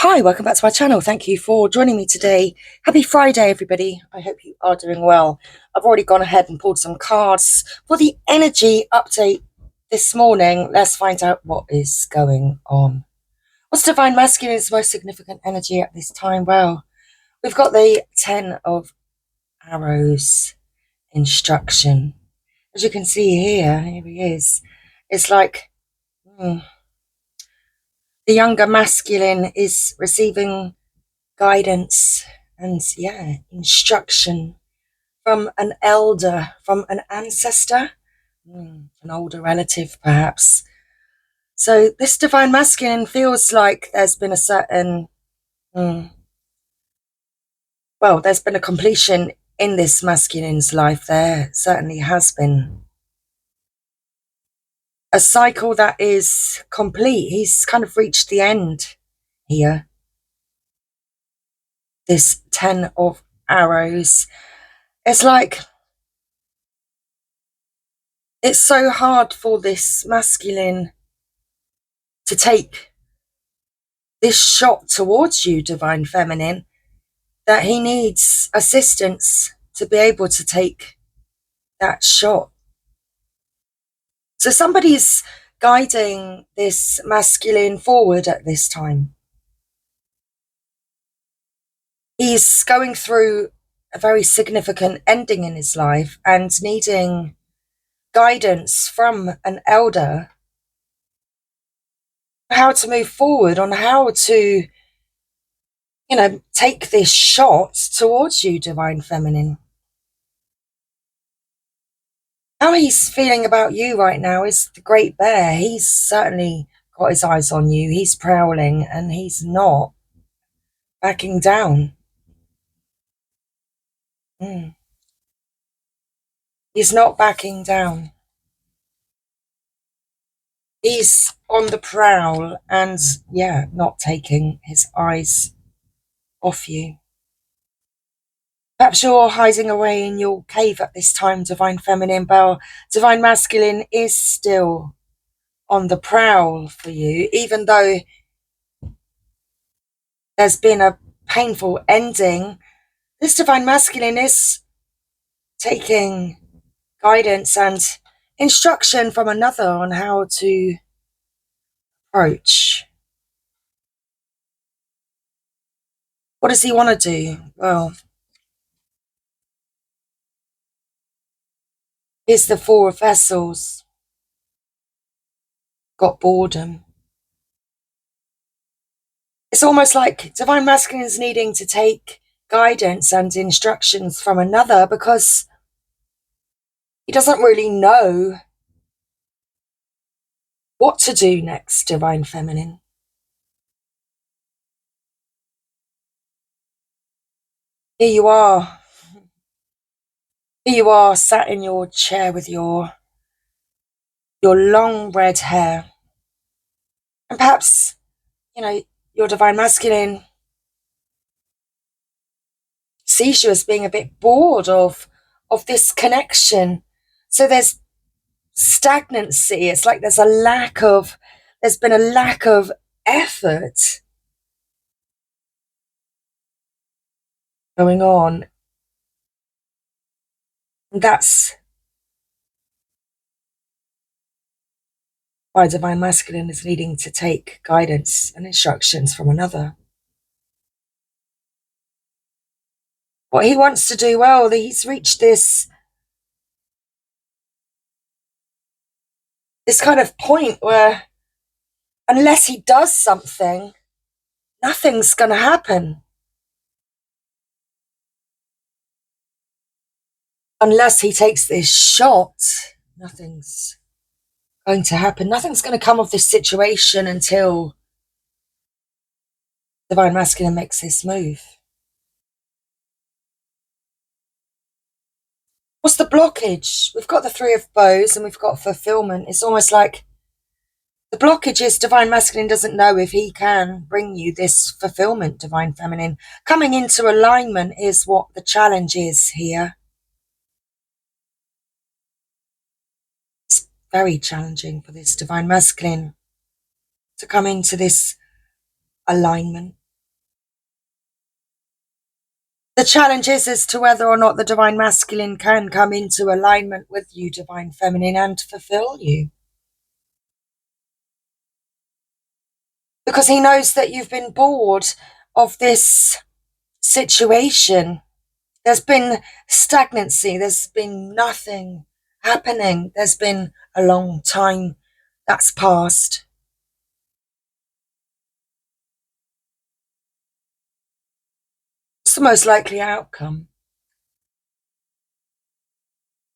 Hi, welcome back to my channel. Thank you for joining me today. Happy Friday, everybody. I hope you are doing well. I've already gone ahead and pulled some cards for the energy update this morning. Let's find out what is going on. What's Divine Masculine's most significant energy at this time? Well, we've got the 10 of Arrows instruction. As you can see here he is. It's like the younger masculine is receiving guidance and instruction from an elder, from an ancestor, an older relative perhaps. So this divine masculine feels like there's been a certain there's been a completion in this masculine's life. There certainly has been a cycle that is complete. He's kind of reached the end here. This 10 of Arrows, it's like it's so hard for this masculine to take this shot towards you, divine feminine, that he needs assistance to be able to take that shot. So somebody's guiding this masculine forward at this time. He's going through a very significant ending in his life and needing guidance from an elder how to move forward, on how to, take this shot towards you, divine feminine. How he's feeling about you right now is the Great Bear. He's certainly got his eyes on you. He's prowling and he's not backing down. He's not backing down. He's on the prowl and, not taking his eyes off you. Perhaps you're hiding away in your cave at this time, divine feminine, but divine masculine is still on the prowl for you, even though there's been a painful ending. This divine masculine is taking guidance and instruction from another on how to approach. What does he want to do? Well, here's the Four of Vessels. Got boredom. It's almost like divine masculine is needing to take guidance and instructions from another because he doesn't really know what to do next, divine feminine. Here you are. Here you are, sat in your chair with your long red hair. And perhaps, your divine masculine sees you as being a bit bored of this connection. So there's stagnancy. It's like there's been a lack of effort going on. And that's why divine masculine is needing to take guidance and instructions from another. What he wants to do, well, he's reached this kind of point where unless he does something, nothing's going to happen. Unless he takes this shot, nothing's going to happen. Nothing's going to come of this situation until divine masculine makes this move. What's the blockage? We've got the Three of Bows and we've got fulfillment. It's almost like the blockage is divine masculine doesn't know if he can bring you this fulfillment, divine feminine. Coming into alignment is what the challenge is here. It's very challenging for this divine masculine to come into this alignment. The challenge is as to whether or not the Divine Masculine can come into alignment with you, Divine Feminine, and fulfill you. Because he knows that you've been bored of this situation. There's been stagnancy. There's been nothing happening. There's been a long time that's passed. What's the most likely outcome?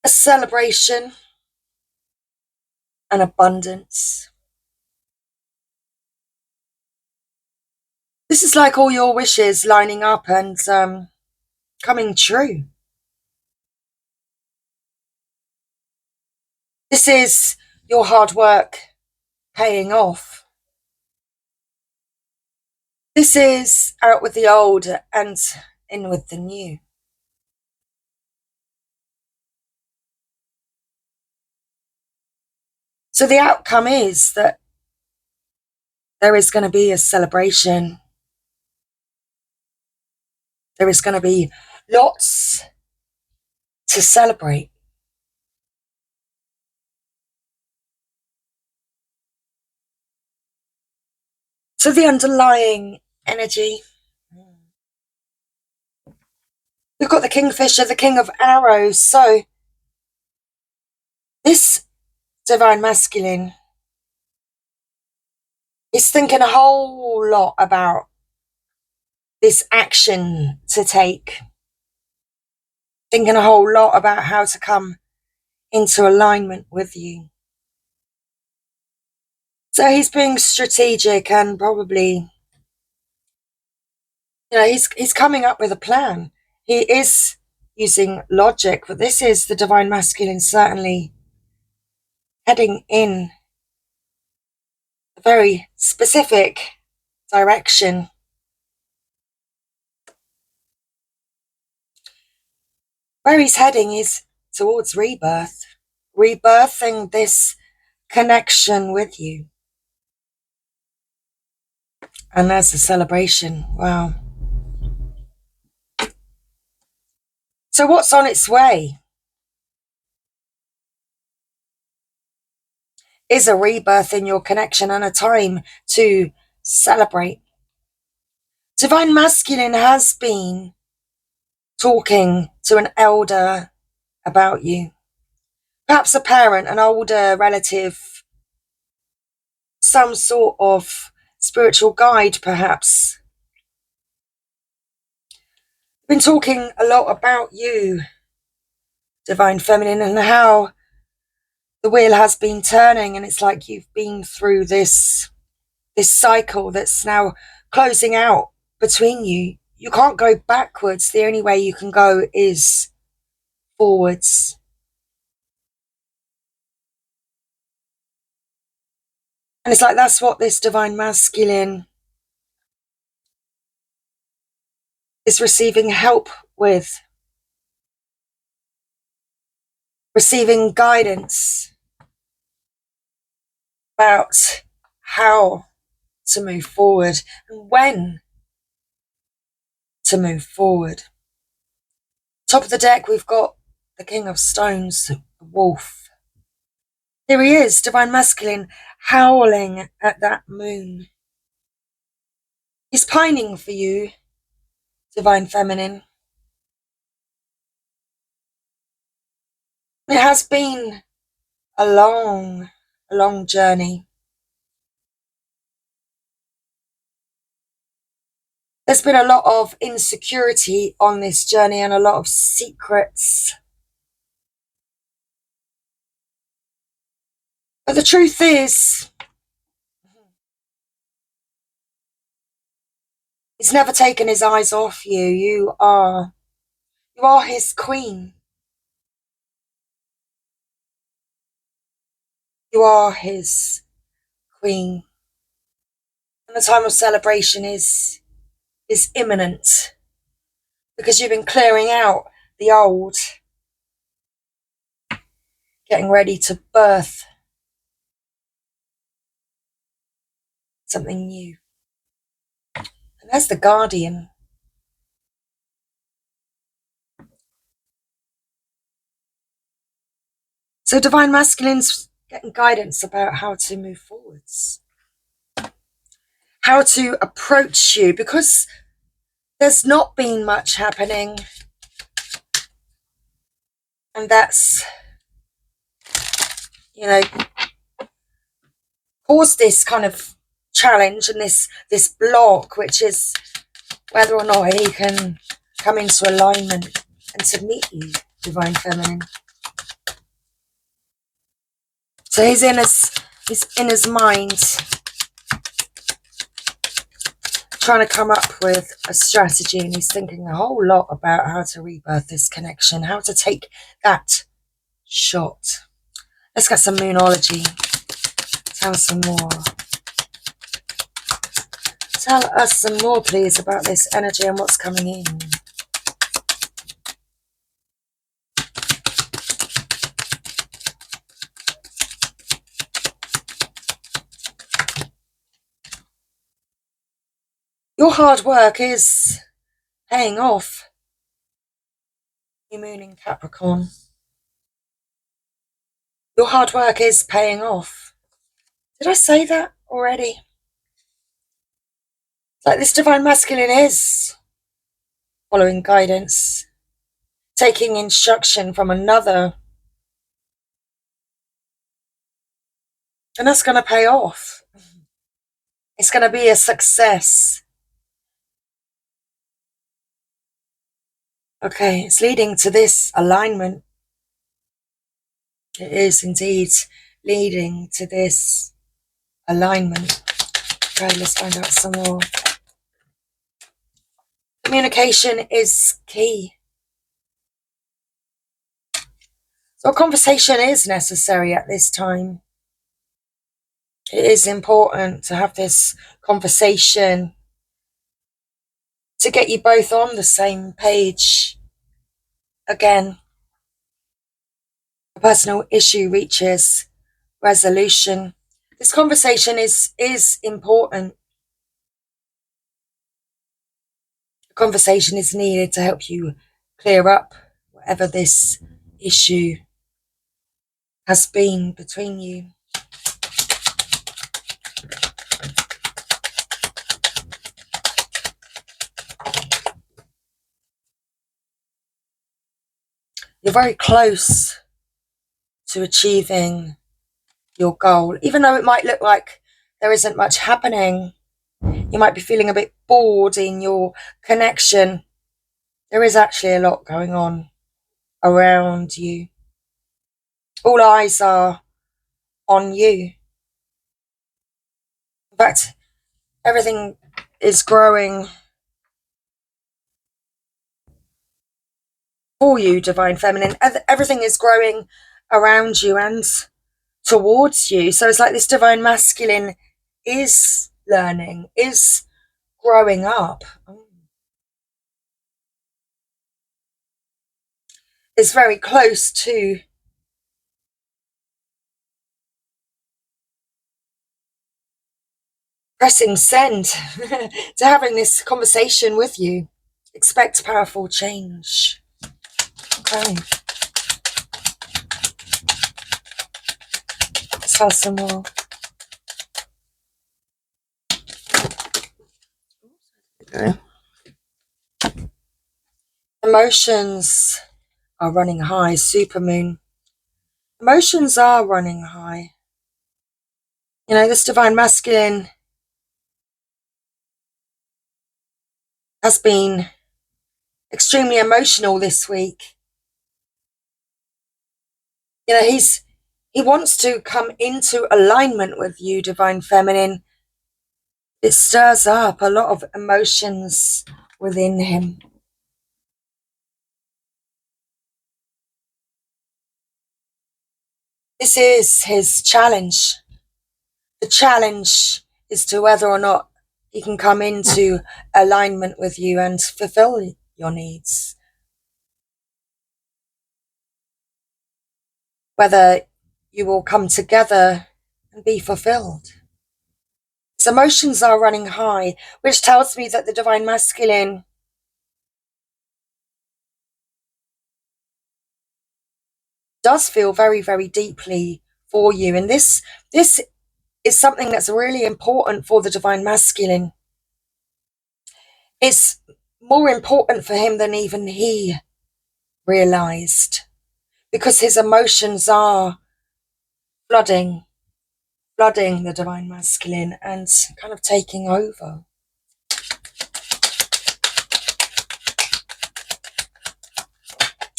A celebration, an abundance. This is like all your wishes lining up and coming true. This is your hard work paying off. This is out with the old and in with the new. So the outcome is that there is going to be a celebration. There is going to be lots to celebrate. So the underlying energy, we've got the Kingfisher, the King of Arrows. So this Divine Masculine is thinking a whole lot about this action to take, thinking a whole lot about how to come into alignment with you. So he's being strategic and probably, he's coming up with a plan. He is using logic, but this is the Divine Masculine certainly heading in a very specific direction. Where he's heading is towards rebirth, rebirthing this connection with you. And there's a celebration. Wow. So what's on its way is a rebirth in your connection and a time to celebrate. Divine Masculine has been talking to an elder about you. Perhaps a parent, an older relative, some sort of spiritual guide, perhaps. Been talking a lot about you, Divine Feminine, and how the wheel has been turning, and it's like you've been through this cycle that's now closing out between you. You can't go backwards. The only way you can go is forwards. And it's like that's what this Divine Masculine is receiving help with, receiving guidance about how to move forward and when to move forward. Top of the deck, we've got the King of Stones, the wolf. Here he is, Divine Masculine, howling at that moon. He's pining for you, Divine Feminine. It has been a long journey. There's been a lot of insecurity on this journey and a lot of secrets. But the truth is, he's never taken his eyes off you. You are his queen. You are his queen. And the time of celebration is imminent, because you've been clearing out the old, getting ready to birth something new. And there's the Guardian. So Divine Masculine's getting guidance about how to move forwards, how to approach you, because there's not been much happening. And that's, caused this kind of challenge and this block, which is whether or not he can come into alignment and to meet you, Divine Feminine. So he's in his mind, trying to come up with a strategy, and he's thinking a whole lot about how to rebirth this connection, how to take that shot. Let's get some moonology. Tell us some more. Tell us some more, please, about this energy and what's coming in. Your hard work is paying off. New moon in Capricorn. Your hard work is paying off. Did I say that already? Like this Divine Masculine is following guidance, taking instruction from another, and that's going to pay off. It's going to be a success. Okay, it's leading to this alignment. It is indeed leading to this alignment. Okay, let's find out some more. Communication is key. So a conversation is necessary at this time. It is important to have this conversation to get you both on the same page. Again, a personal issue reaches resolution. This conversation is important. A conversation is needed to help you clear up whatever this issue has been between you. You're very close to achieving your goal. Even though it might look like there isn't much happening, you might be feeling a bit bored in your connection. There is actually a lot going on around you. All eyes are on you. In fact, everything is growing for you, Divine Feminine. Everything is growing around you and towards you. So it's like this Divine Masculine is learning, is growing up. Is very close to pressing send, to having this conversation with you. Expect powerful change. Okay. Let's have some more. Okay. Emotions are running high, supermoon. Emotions are running high. This Divine Masculine has been extremely emotional this week. He wants to come into alignment with you, Divine Feminine. It stirs up a lot of emotions within him. This is his challenge. The challenge is to whether or not he can come into alignment with you and fulfill your needs. Whether you will come together and be fulfilled. His emotions are running high, which tells me that the Divine Masculine does feel very, very deeply for you. And this is something that's really important for the Divine Masculine. It's more important for him than even he realized, because his emotions are flooding the Divine Masculine and kind of taking over.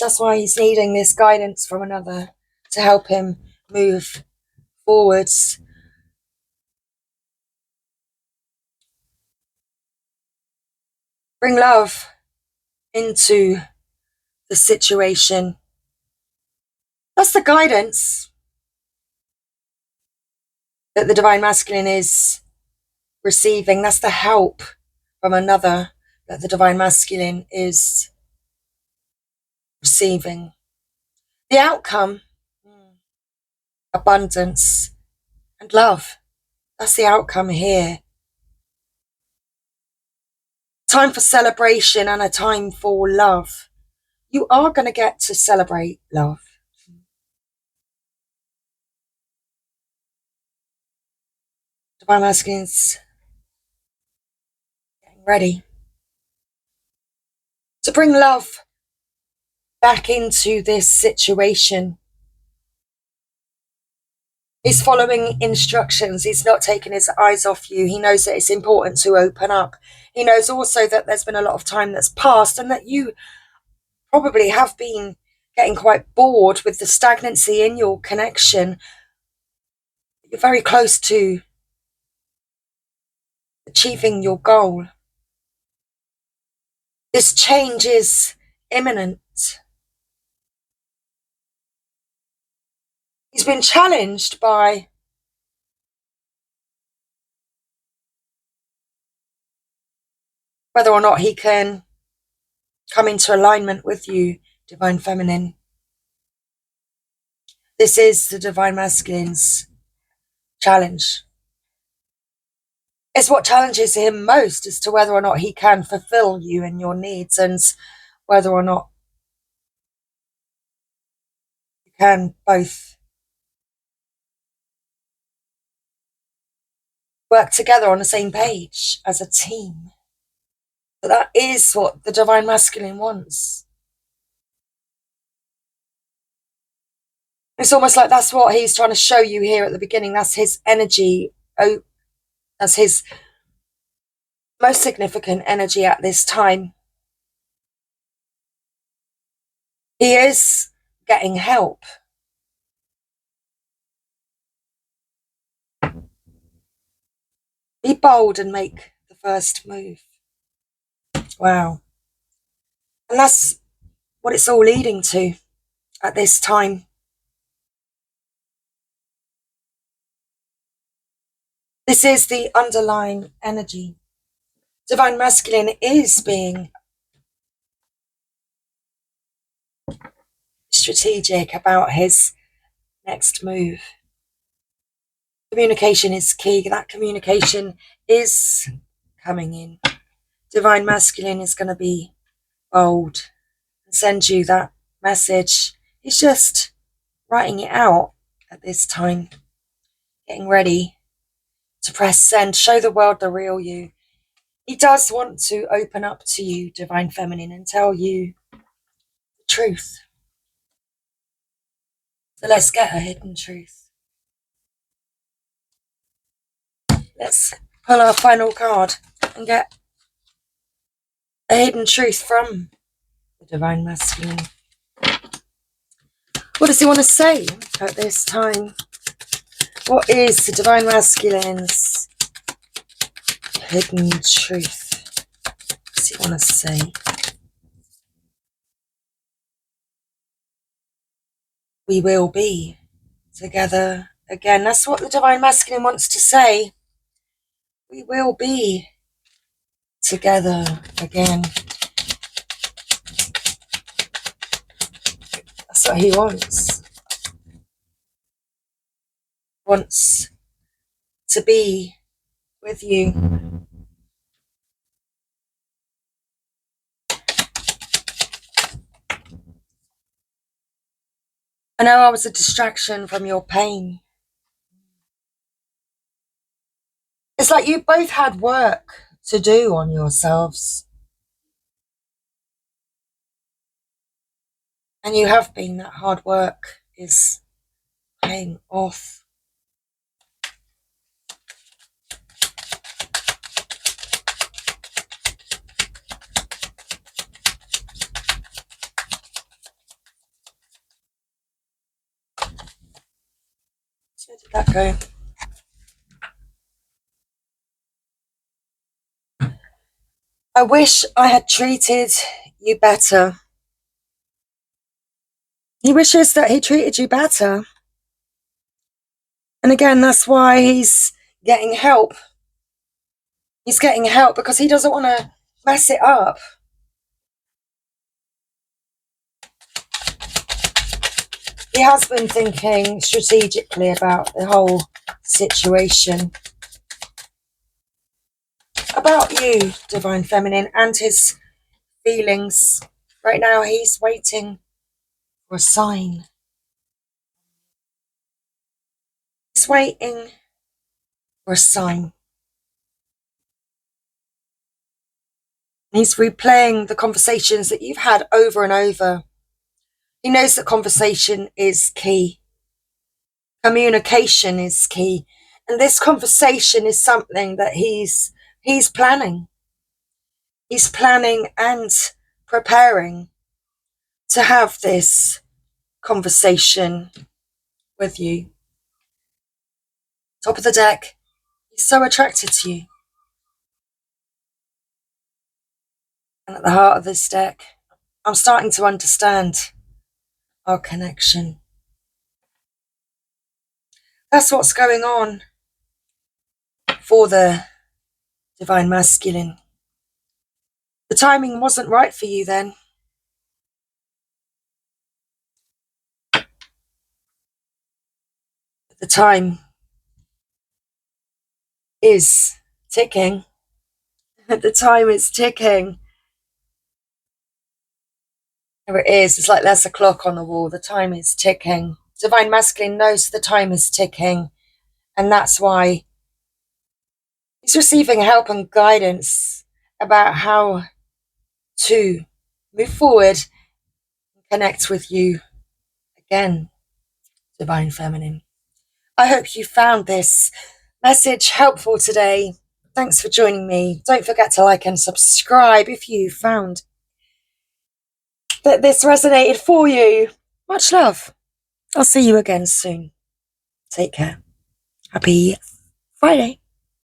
That's why he's needing this guidance from another to help him move forwards. Bring love into the situation. That's the guidance that the Divine Masculine is receiving. That's the help from another that the Divine Masculine is receiving. The outcome, abundance and love. That's the outcome here. Time for celebration and a time for love. You are going to get to celebrate love. Divine Masculine's getting ready to bring love back into this situation. He's following instructions. He's not taking his eyes off you. He knows that it's important to open up. He knows also that there's been a lot of time that's passed and that you probably have been getting quite bored with the stagnancy in your connection. You're very close to achieving your goal. This change is imminent. He's been challenged by whether or not he can come into alignment with you, Divine Feminine. This is the Divine Masculine's challenge. It's what challenges him most as to whether or not he can fulfill you and your needs, and whether or not you can both work together on the same page as a team. But that is what the Divine Masculine wants. It's almost like that's what he's trying to show you here at the beginning. That's his energy. Oh, that's his most significant energy at this time. He is getting help. Be bold and make the first move. Wow. And that's what it's all leading to at this time. This is the underlying energy. Divine Masculine is being strategic about his next move. Communication is key. That communication is coming in. Divine Masculine is going to be bold and send you that message. He's just writing it out at this time, getting ready to press send, show the world the real you. He does want to open up to you, Divine Feminine, and tell you the truth. So let's get a hidden truth. Let's pull our final card and get a hidden truth from the Divine Masculine. What does he want to say at this time? What is the Divine Masculine's hidden truth? What does he want to say? We will be together again. That's what the Divine Masculine wants to say. We will be together again. That's what he wants. Wants to be with you. I know I was a distraction from your pain. It's like you both had work to do on yourselves. And you have been. That hard work is paying off. So where did that go? I wish I had treated you better. He wishes that he treated you better. And again, that's why he's getting help. He's getting help because he doesn't want to mess it up. He has been thinking strategically about the whole situation. About you, Divine Feminine, and his feelings. Right now, he's waiting for a sign. He's waiting for a sign. He's replaying the conversations that you've had over and over. He knows that conversation is key. Communication is key. And this conversation is something that he's planning. He's planning and preparing to have this conversation with you. Top of the deck, he's so attracted to you. And at the heart of this deck, I'm starting to understand our connection. That's what's going on for the Divine Masculine. The timing wasn't right for you then. The time is ticking. The time is ticking. There it is. It's like there's a clock on the wall. The time is ticking. Divine Masculine knows the time is ticking. And that's why he's receiving help and guidance about how to move forward and connect with you again, Divine Feminine. I hope you found this message helpful today. Thanks for joining me. Don't forget to like and subscribe if you found that this resonated for you. Much love. I'll see you again soon. Take care. Happy Friday.